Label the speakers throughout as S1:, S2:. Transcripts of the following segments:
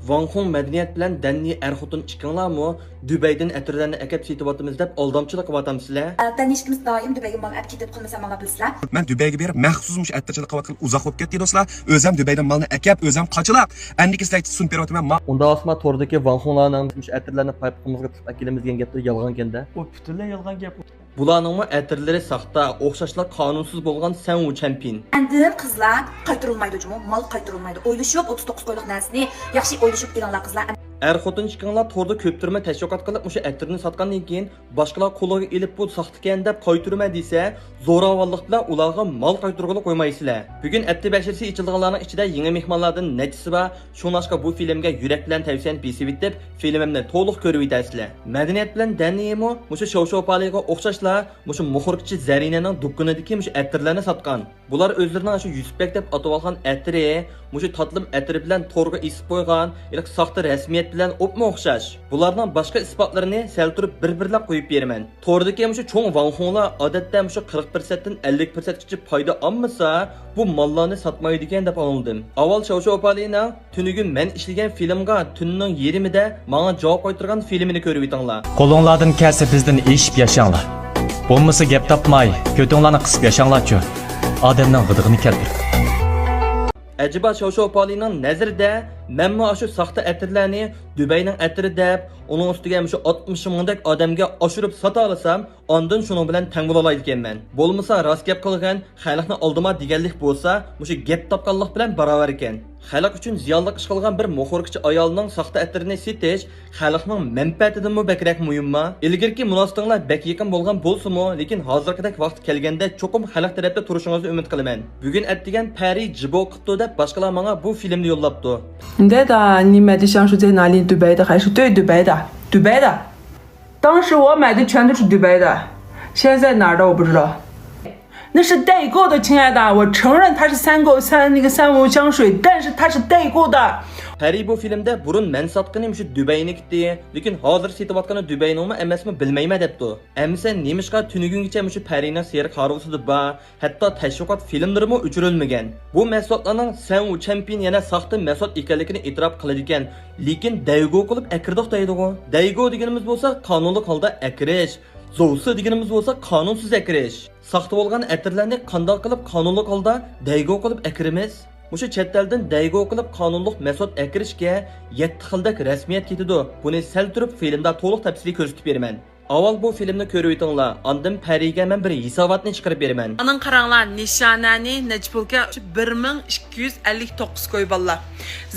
S1: Wang Hong madaniyat bilan Danni er-xotin chiqinglarmi? Dubaydan atirlarni akab setyapmiz deb aldamchilik qilyapsizlar.
S2: Albatta ishimiz doim Dubayga mal olib ketib qilmasa mana bilsizlar.
S3: Men Dubayga berib maxsus mush attirchilik qilayotgan uzoq bo'lib ketdi do'stlar. O'zim Dubaydan malni akab, o'zim qochilab, andiki sizlarga sun beryapman.
S1: Unda osma tordagi Wang Honglarning atirlarni paypimizga tiqib akilimiz degan gaplar yolg'on ekanda.
S4: O butunlay yolg'on gap.
S1: Bularningmi atirlari saxta, o'xshashlar qonunsiz bo'lgan Sanwu Champion.
S2: Endi qizlar qaytarilmaydi jumon, mal qaytarilmaydi. O'ylashib 39 qo'yliq narsani yaxshi o'ylashib kelinglar qizlar.
S1: Er-xotin chiqinglar torda ko'ptirma tashviqot qilib, o'sha atirni sotgandan keyin boshqalar qo'liga elib bu saxtakan deb qaytarma desa, zo'ravonlik bilan ularga mal qaytarg'ili qo'ymaysizlar. Bugun Atti Bashirsi ichilganlarning ichida yangi mehmonlardan netisi va shunashqa bu filmga yurak bilan tavsiyani besib deb filmimni to'liq ko'rib yetasizlar. Madaniyat bilan Daniyemo o'sha Shov-Shov-Paliga o'xshashlar, o'sha muxurchi Zarinaning do'kkanidagi o'sha atirlarni sotgan. Bular o'zlarining o'sha Yusufbek deb atab olgan atiri, o'sha tatlim atiri bilan torga isib qo'ygan, ilk saxta rasmiyat bilan o'pma o'xshash. Bularning boshqa isbotlarini sal turib bir-birlab qo'yib beraman. Tordagi o'sha cho'ng Wang Honglar odatda o'sha 40% dan 50% gacha foyda olmasa, bu mallarni sotmaydi ekan deb anladim. Avval Shov-Shov-Palina tunugun men ishlagan filmga tunning yerimida menga javob qaytargan filmini ko'rib yetinglar.
S5: Qo'linglardan kelsa bizdan eshib yashanglar. Bo'lmasa gap topmay, ko'tinglarni qisib yashanglar-chu. Odamning g'idig'ini keltir.
S1: Acaba Shov-Shov-Palinaning nazarida menmi shu saxta atirlarni Dubayning atiri deb, uning ustiga shu 60 mingdek odamga oshirib sota olsam, ondan shuning bilan tang bo'la olay ekanman. Bo'lmasa rost gap qilgan, xalqni oldima deganlik bo'lsa, shu gap topganlik bilan barobar ekan. Xalq uchun ziyonli ish qilgan bir muxorkichi ayolning saxta atirini setish xalqning manfaatidanmi bakrak muhimmi? Ilgirki munosabatlar bak yaqin bo'lgan bo'lsa-mu, lekin hozirgidek vaqt kelganda cho'qim xalq tarafda turishingizni umid qilaman. Bugun atdigan Pari Jibo qildi deb boshqalar menga bu filmni yo'llabdi.
S6: 你的你买的香水在哪里？杜拜的还是对杜拜的？杜拜的。当时我买的全都是杜拜的，现在在哪儿的我不知道。那是代购的，亲爱的，我承认它是三无香水，但是它是代购的。
S1: Pari bu filmda burun men sotganim shu Dubaynikdi, lekin hozir setayotgani Dubayningmi emasmi bilmayman debdi. Amsa nemishqa tunugungacha shu Parining seriq harvusida ba, hatto tashviqot filmlarimi o'chirilmagan. Bu mahsulotlarning Sanwu Champion yana saxta mahsulot ekanligini e'tirof qiladi ekan, lekin daygo qilib akirdoq deydi-ku. Daygo deganimiz bo'lsa qonunli holda akirish, zo'si deganimiz bo'lsa qonunsiz akirish. Saxta bo'lgan atirlarni qanday qilib qonunli holda daygo qilib akirimiz? Mushu chet eldan daygo qilib qonunliq mahsulot akirishga 7 xildek rasmiyat ketidi. Buni sal turib filmda to'liq tafsili ko'rsatib beraman. Avval bu filmni ko'rib o'tinglar. Ondan Pariga men bir hisobotni chiqarib beraman.
S6: Anan qaranglar, nishonani Najbulga 1259 qo'yib ollar.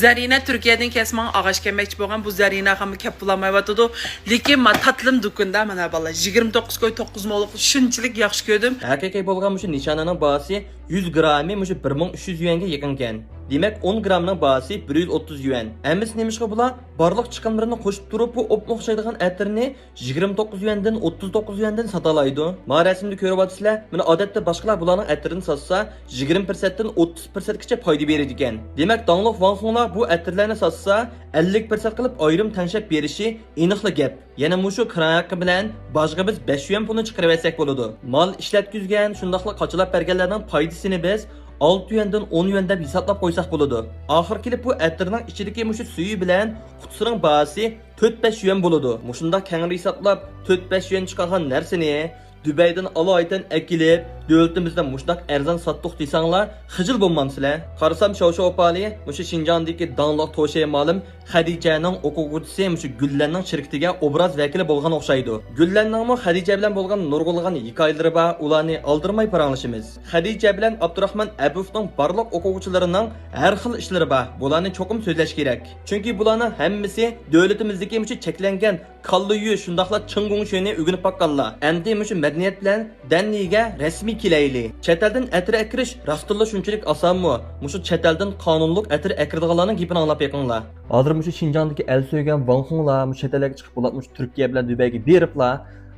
S6: Zarina Turkiyadan kesmon og'ash kelmoqchi bo'lgan bu Zarina ham kep bulolmayotdi. Lekin men tatlim do'konda mana balla 29 qo'y 9 mo'liq shunchalik yaxshi ko'rdim.
S1: Haqiqiy bo'lgan shu nishonaning bahasi 100 grammi 1300 yuanga yaqin ekan. Demak 10 gramning bahasi 130 yuan. Emis nemishqa bular barliq chiqimlarini qo'shib turib bu o'xshaydigan atirni 29 yuandan 39 yuandan sotalaydi. Ma rasmni ko'rib o'tsizlar, mana odatda boshqalar bularning atirini sotsa 20% dan 30% gacha foyda beradi ekan. Demak, dongliq Wang Honglar bu atirlarni sotsa 50% qilib ayrim tanshab berishi aniqli gap. Yana mushu kiraqi bilan boshqa biz 5 yuan pulni chiqarib olsak bo'ladi. Mal ishlatkizgan, shundaqla qochilab berganlarning foydasini biz 6 yuandan 10 yuan deb hisoblab qo'ysak bo'ladi. Oxir kelib bu atirning ichidagi mushu suyi bilan qutisining bahasi 4-5 yuan bo'ladi. Mushunda kengri hisoblab 4-5 yuan chiqqan narsani Dubaydan alaydan akilib, davlatimizda mushtaq arzon sotdiq desanglar, xijil bo'lmamsizlar. Qarasam Shov-Shov-Pali, mushu Shinjondagi donliq to'shay ma'lum Xadijaning o'quvchisi mushu Gullanning shirkatiga obraz vakili bo'lgan o'xshaydi. Gullanning Xadija bilan bo'lgan nurg'ulg'an hikoyalari bor, ularni oldirmay paranglashimiz. Xadija bilan Abdurahmon Abufning barliq o'quvchilarining har xil ishlari bor. Bularni cho'qim so'zlash kerak. Chunki bularning hammasi davlatimizdagi mushu cheklangan qalliyu shundaqla ching'ung shuni o'rganib baqqanlar. Endi mushu madaniyat bilan Danniga rasmiy kelayli. Chet eldan atir akirish rostilla shunchalik osonmi? Mushu chet eldan qonunliq atir akirdiganlarning gapini anglab yiqinglar. Hozir mushu Shinjondagi el so'ygan Wang Honglar mushu chet elga chiqib bo'latmış Turkiya bilan Dubayga beriblar.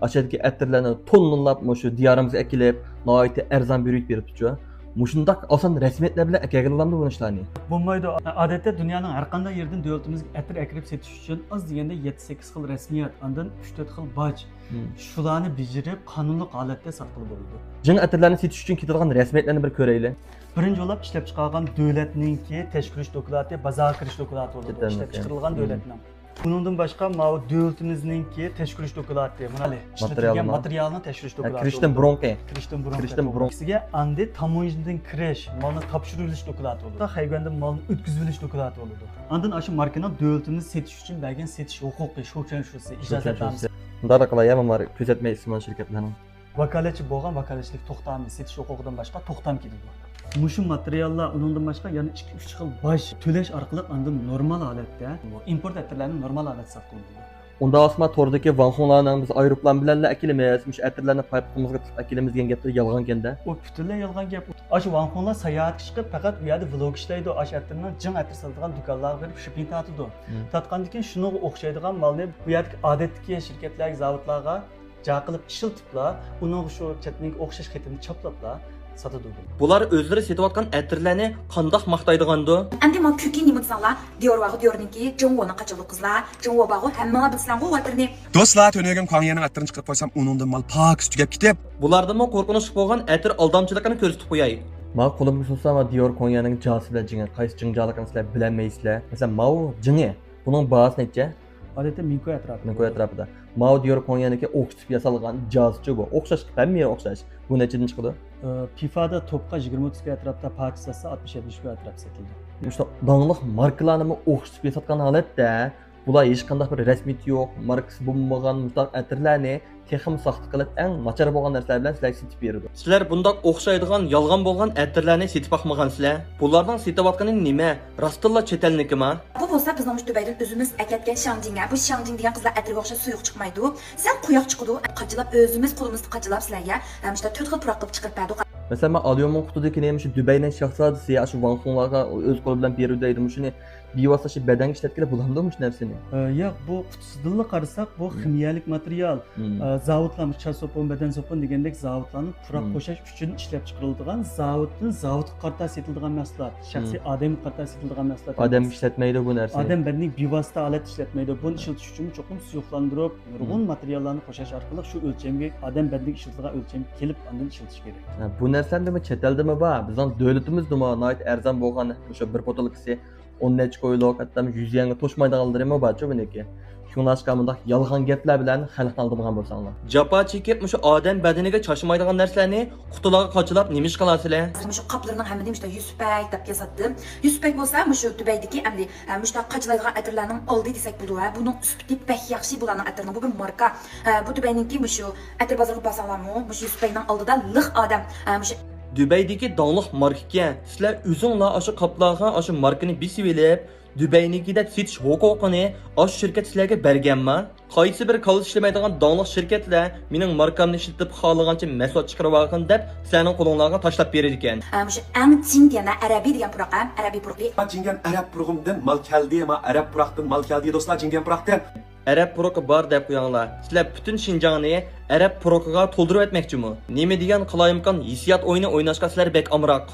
S1: Ashadagi atirlarni tonnlab mushu diyorimizga akilib, noyati arzon berib beribdi-ku. Muşundaq asan rasmiyatlar bilan akagilamdi bu ishlarni.
S4: Bo'lmaydi. Odatda dunyoning har qanday yerdan davlatimizga atir akirib setish uchun az deganda 7-8 xil rasmiyat, ondan 3-4 xil boj. Shularni bijirib qonunli holatda sotqili bo'ladi.
S1: Jing atirlarni setish uchun ketadigan rasmiyatlarni bir ko'raylik.
S4: Birinchi o'lab ishlab chiqargan davlatninki tashkilish dokumenti, bozor kirish dokumenti bo'ladi. Ishlab chiqarilgan davlatning. Bundan boshqa ma'u davlatimizningki tashkilish dokumenti, mana ishlatilgan materialni tashkilish dokumenti.
S1: Kirishdan burunqi.
S4: Kirishdan burun. Sizga andi tamoyildan kirish, malni topshirilish dokumenti bo'ladi. Hayganda malni o'tkazilish dokumenti bo'ladi. Ondan shu markani davlatimiz setish uchun bergan setish huquqi, shusi, ijozatnoma.
S1: Bunday qilayam, ammo ko'rsatma ismon shirkatlarning
S4: Vakalatchi bo'lgan vakalatchilik to'xtamini setish huquqidan boshqa to'xtam keladi. Mushu materiallar undan boshqa yana 2-3 xil boj to'lash orqali undan normal holatda import atirlarni normal holatda sotib bo'ladi.
S1: Unda osma tordagi vanxonlarning biz aeroplan bilan akilimiz, mush atirlarni paypimizga tutib akilimiz degan gaplar yolg'on ekanda.
S4: O butunlay yolg'on gap. Shu vanxonlar sayohatga chiqib faqat u yerda vlog ishlaydi, shu atirning jing atir sotadigan do'konlarga berib shipping tatidi. Tatgandan keyin shunga o'xshaydigan malni bu yerdagi odatdagi shirkatlarga, zavodlarga ja qilib ishiltiblar, uning shu chatning o'xshash xetini choplablar.
S1: Bular o'zlari setayotgan atirlarni qandoq maqtaydigandi?
S2: Endi men kökün nima desanglar, diyorwagı diyorninki, Jongwoni qaçılı qizlar, Jongwo bag'u hamma bilsanglar bu atirni.
S3: Do'stlar, to'nagim Konyaning attirini chiqib qo'ysam, uningdan mal pak tugab ketib.
S1: Bulardan qo'rqinch bo'lgan atir aldamchiligini ko'rsatib qo'yay. Men qo'limga solsam va Dior Konyaning josi bilan jinga qaysi jingjaligini sizlar bilmaysizlar. Masalan, Mao jingi, buning bahasi necha?
S4: Odatda Minko
S1: atrofida. Mao Dior Konyaniki o'xshatib yasalgan jozchi bu. O'xshash, hamma o'xshash. Bu nechadan chiqdi?
S4: FIFAda topqa 20-30 ga atrofda Pakistonda 60-70 ga atrofda sotildi.
S1: İşte dağlıq markalarını o'xshatib yasatgan holatda bular hech qanday bir rasmiyat yo'q, markasi bo'lmagan mutaq atirlarni texim saxta qilib eng nachar bo'lgan narsalar bilan sizlarga setib beradi. Sizlar bundoq o'xshaydigan, yolg'on bo'lgan atirlarni setib baxmagansizlar. Bularning setayotgani nima? Rostilla chetelnikimi?
S2: Bu bo'lsa bizning Dubaydan o'zimiz akatgan Shangjinga, bu Shangjing degan qizlar atirga o'xshab suyuq chiqmaydi. Sen quyoq chiqadi, qachilab o'zimiz qo'limizni qachilab sizlarga, hamda 4 xil puraq qilib chiqib berdi.
S1: Mesela ben alıyorum kutudaki neymiş Dubay'dan şahsiyatı ya şu vanxonlarga öz qo'li bilan berudaydi. Shuni bevosita shu beden ishlatganda bulamdimi shu narsani?
S4: Yo'q, bu qutusida qarasak, bu ximiyalik material. Zavodlar, chasopon, beden sopon degandek zavodlarni puraq qo'shash uchun ishlab chiqariladigan, zavoddan zavodga qarta setiladigan mahsulot, shaxsiy odam qarta setiladigan mahsulot.
S1: Odam ishlatmaydi bu narsani.
S4: Odam bedenining bevosita holat ishlatmaydi. Buni ishlatish uchun cho'qim suyuqlantirib, nurg'un materiallarni qo'shash orqali shu o'lchamga, odam bedeniga ishlatilgan o'lchamga kelib, undan ishlatish kerak.
S1: Bu narsalarni chetaldimi bor? Bizning davlatimizda nihoyat arzon bo'lgan o'sha bir botilkasi 10 necha qo'yliq, hatto 100 yanga to'shmaydiganlarimi bor-ku buniki. Shunlashqa bundaq yolg'on gaplar bilan xalqni aldırmagan bo'lsanglar. Japa chekib shu odam badaniga choshmaydigan narsalarni qutilarga qochilab nima ish qilasizlar?
S2: Shu qaplarning hammani işte 100 pay deb yasatdim. 100 pay bo'lsa, shu Dubaydagi amli shu qachilaydigan atirlarning oldi desak bo'ladi. Buning sifati pek yaxshi bularning atirning bu bir marka. Bu Dubayningki shu atir bozoriga borsanlarmi, shu 100 payning oldida liq odam shu
S1: Dubaydagi dağlıq marka. Sizlar o'zinglar shu qoplarga shu markani bisib elib, Dubaynikida setish huquqini shu shirkat sizlarga berganmi? Qaysi bir qolib ishlamaydigan dağlıq shirkatlar mening markamni ishlatib xohlagancha mahsulot chiqarib olgan deb sizlarning qo'linglarga tashlab berar ekan.
S2: shu eng jingana arabiy degan puroq, arabiy puroqli.
S3: Jingan arab purug'imdan mal keldi, ma arab puroqdan mal keldi do'stlar, jingan puroqdan.
S1: Arab puroqi bor deb qo'yinglar. Sizlar butun Xinjiangni Arab puroqiga to'ldirib etmoqchimi? Nima degan qilayimkan hissiyat o'yini o'ynashga sizlar bek amroq.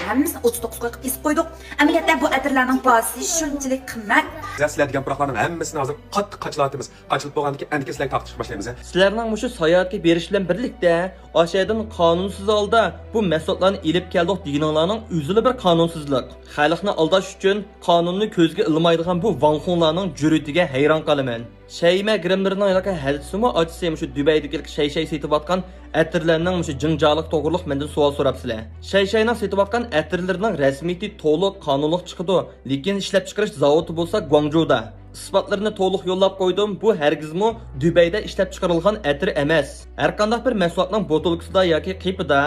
S2: Hammasini 39 qo'yib isib qo'ydik. Amaliyotda bu atirlarning bahsi shunchalik qimmat.
S3: Sizlar degan puroqlarning hammasini hozir qattiq qachilatimiz. Qachilib bo'lgandan keyin endi sizlarga taqtishga boshlaymiz.
S1: Sizlarning shu sayohatga berish bilan birlikda Oshaydan qonunsiz holda bu mahsulotlarni elib keldik deganlarning o'zili bir qonunsizlik. Xalqni aldash uchun qonunni ko'zga ilmaydigan bu vanxonlarning jur'atiga hayron qolaman. Shayma grimlarining yoki hadisimi ochsam shu Dubaydagi shay setayotgan atirlarning shu jinjoliq to'g'riliq mendan savol so'rabsizlar. Shayning setayotgan atirlarining rasmiyati to'liq qonunliq chiqadi, lekin ishlab chiqarish zavodi bo'lsa Guangzhouda. Isbotlarini to'liq yo'llab qo'ydim. Bu hargizmi Dubayda ishlab chiqarilgan atir emas. Har qanday bir mahsulotning botilkasida yoki qipida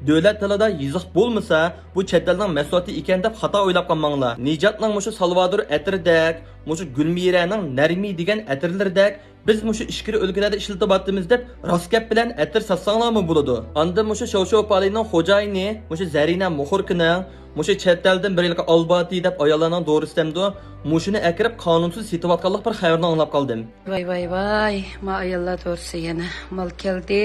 S1: davlat tilida yoziq bo'lmasa, bu chet elning mahsuloti ekan deb xato o'ylab qolmanglar. Nijatning mushu Salvador atirdek, mushu Gulmiraning Narmi degan atirlardek biz mushu ishkiri o'lkalarda ishlatibyapmiz deb rostgap bilan atir satsanglarmi bo'ladi. Anda mushu Showshopalining xo'jayini, mushu Zarina Muxurkining mushu chet eldan bir yilga Albati deb ayollarning to'g'risidamdi. Mushuni akirib qonunsiz setayotganlik bir xabarni anglab qoldim.
S7: Vay, ma ayollar to'g'risi yana mal keldi.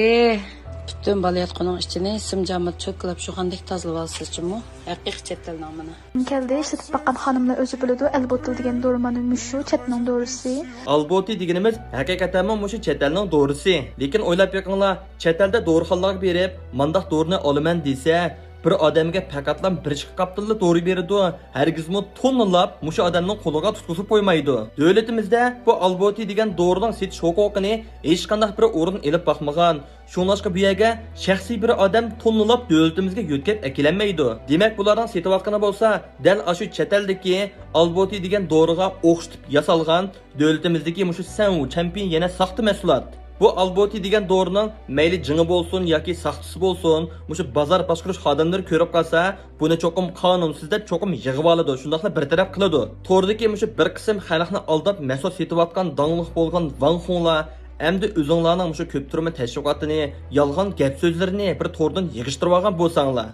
S7: Bütün balayatqının içini simcamı çökülüp şuğandık tazılıb alsızcımı. Haqiq çetelin amına.
S8: Keldi işletib baqqan xanımlar özü biladi. Albotil degan dorimanı müşu, chetning dorisi.
S1: Alboti deganimiz haqiqatan mushu chet elning dorisi. Lekin o'ylab beqinglar, chet elda dorixonalarga berib, mandaq dorini olaman desa, bir odamga faqatlam bir chiqib qaptilla dori beradi. Hargizmi tonnalab mushu odamning qo'liga tutqizib qo'ymaydi. Davlatimizda bu alboti degan dorining setish huquqini hech qanday bir o'rin elib boqmagan. Shunlashqa bu yerga shaxsiy bir odam tonnalab davlatimizga yo'tkab akilanmaydi. Demak, bularning setayotgani bo'lsa, dal ashu chet eldagi alboti degan doriga o'xshatib yasalgan davlatimizdagi mushu Sanwu champion yana saxta mahsulot. Bu alboti degan dorining mayli jingi bo'lsin yoki saxtisi bo'lsin, mushu bozor boshqarish xodimlari ko'rib qolsa, buni cho'qim qonunsiz deb cho'qim yig'ib oladi, shundaqla bartaraf qiladi. To'rdagi mushu bir qism xalqni aldab mahsulot setayotgan dangliq bo'lgan vanxonlar Әмді өзіңларның мұшы көп түрімі тәшвиқатыны, ялған гәп сөзлеріні бір тордан егіштіріп алған болсаңlar.